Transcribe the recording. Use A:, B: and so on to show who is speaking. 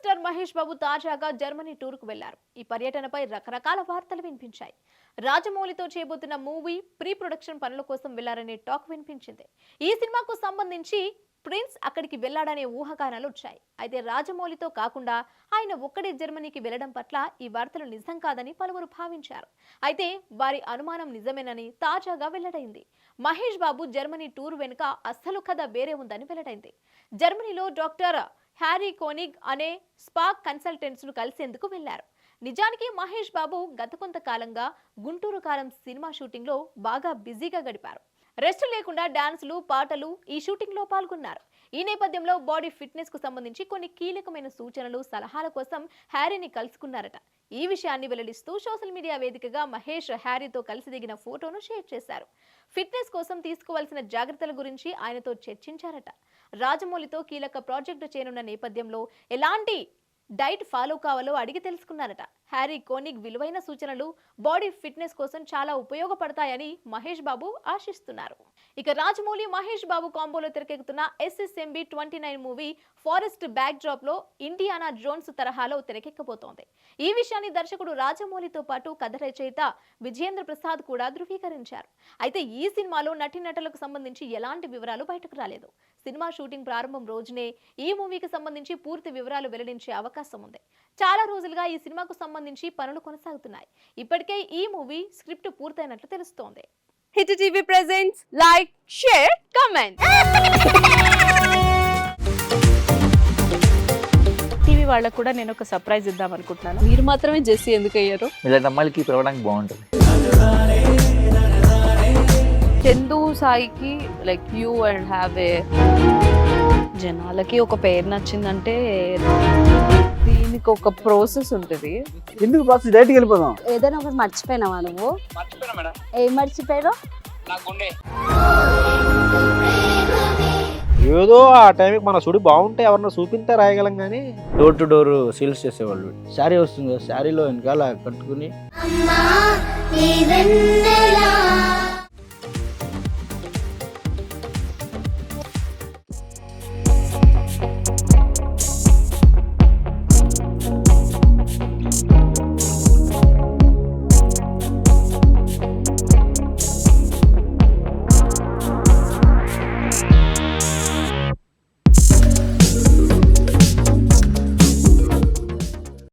A: Star Mahesh Babu తాజాగా Germany tour కు వెళ్లారు. ఈ పర్యటనపై రకరకాల వార్తలు వినిపించాయి. రాజమౌళితో చేయబోతున్న మూవీ ప్రీ ప్రొడక్షన్ పనుల కోసం వెళ్లారనే టాక్ వినిపించింది. ఈ సినిమాకు సంబంధించి ప్రిన్స్ అక్కడికి వెళ్లాడనే ఊహాగానాలు వచ్చాయి. అయితే రాజమౌళితో కాకుండా ఆయన ఒక్కడే జర్మనీకి వెళ్లడం పట్ల ఈ వార్తలు నిజం కాదని పలువురు భావించారు. అయితే వారి అనుమానం నిజమేనని తాజాగా వెల్లడైంది. మహేష్ బాబు జర్మనీ టూర్ వెనుక అసలు కథ వేరే ఉందని వెల్లడైంది. జర్మనీలో డాక్టర్ హ్యారీ కోనిగ్ అనే స్పా కన్సల్టెంట్స్ ను కలిసేందుకు వెళ్లారు. నిజానికి మహేష్ బాబు గత కొంతకాలంగా గుంటూరు కారం సినిమా షూటింగ్ లో బాగా బిజీగా గడిపారు. రెస్ట్ లేకుండా డాన్సులు, పాటలు ఈ షూటింగ్ లో పాల్గొన్నారు. ఈ నేపథ్యంలో బాడీ ఫిట్నెస్ కు సంబంధించి కొన్ని కీలకమైన సూచనలు, సలహాల కోసం హ్యారీని కలుసుకున్నారట. ఈ విషయాన్ని వెల్లడిస్తూ సోషల్ మీడియా వేదికగా మహేష్ హ్యారీతో కలిసి దిగిన ఫోటోను షేర్ చేశారు. ఫిట్నెస్ కోసం తీసుకోవాల్సిన జాగ్రత్తల గురించి ఆయనతో చర్చించారట. రాజమౌళితో కీలక ప్రాజెక్టు చేయనున్న నేపథ్యంలో ఎలాంటి డైట్ ఫాలో కావాలో అడిగి తెలుసుకున్నారట. హ్యారీ కోనిగ్ విలువైన సూచనలు బాడీ ఫిట్నెస్ కోసం చాలా ఉపయోగపడతాయని మహేష్ బాబు ఆశిస్తున్నారు. ఇక రాజమౌళి మహేష్ బాబు కాంబోలో తెరకెక్కుతున్న SSMB 29 movie forest back drop లో ఇండియానా జోన్స్ తరహాలో తెరకెక్కబోతోంది. ఈ విషయాన్ని దర్శకుడు రాజమౌళితో పాటు కథ రచయిత విజయేంద్ర ప్రసాద్ కూడా ధృవీకరించారు. అయితే ఈ సినిమాలో నటీనటులకు సంబంధించి ఎలాంటి వివరాలు బయటకు రాలేదు. సినిమా షూటింగ్ ప్రారంభం రోజునే ఈ మూవీకి సంబంధించి పూర్తి వివరాలు వెల్లడించే అవకాశం ఉంది. చాలా రోజులుగా ఈ సినిమాకు సంబంధించి పనులు కొనసాగుతున్నాయి. ఇప్పటికే ఈ మూవీ స్క్రిప్ట్ పూర్తయినట్లు తెలుస్తోంది.
B: Hit TV presents like, share, comment. TV వాళ్ళకు కూడా నేను ఒక సర్ప్రైజ్ ఇద్దాం అనుకుంటున్నాను. మీరు మాత్రమే జెస్సీ ఎందుకు అయ్యారు?
C: ఇలాంటి అమ్మాయిలకి పిలవడానికి బాగుంటుంది.
B: చందు సాయికి like you and have a జనాలకి ఒక పేరు నచ్చిందంటే దీనికి ఒక ప్రాసెస్ ఉంటుంది.
D: ఎందుకు బాక్స్ డైరెక్ట్కి వెళ్ళిపోదాం.
E: ఏదైనా ఒకటి మర్చిపోయినావా నువ్వు? ఏం మర్చిపోయావు?
D: ఏదో ఆ టైంకి మన సుడి బాగుంటే ఎవరన్నా చూపిస్తే రాయగలం కానీ డోర్ టు డోర్ సేల్స్ చేసేవాళ్ళు. శారీ వస్తుంది, శారీలో వెనకాల కట్టుకుని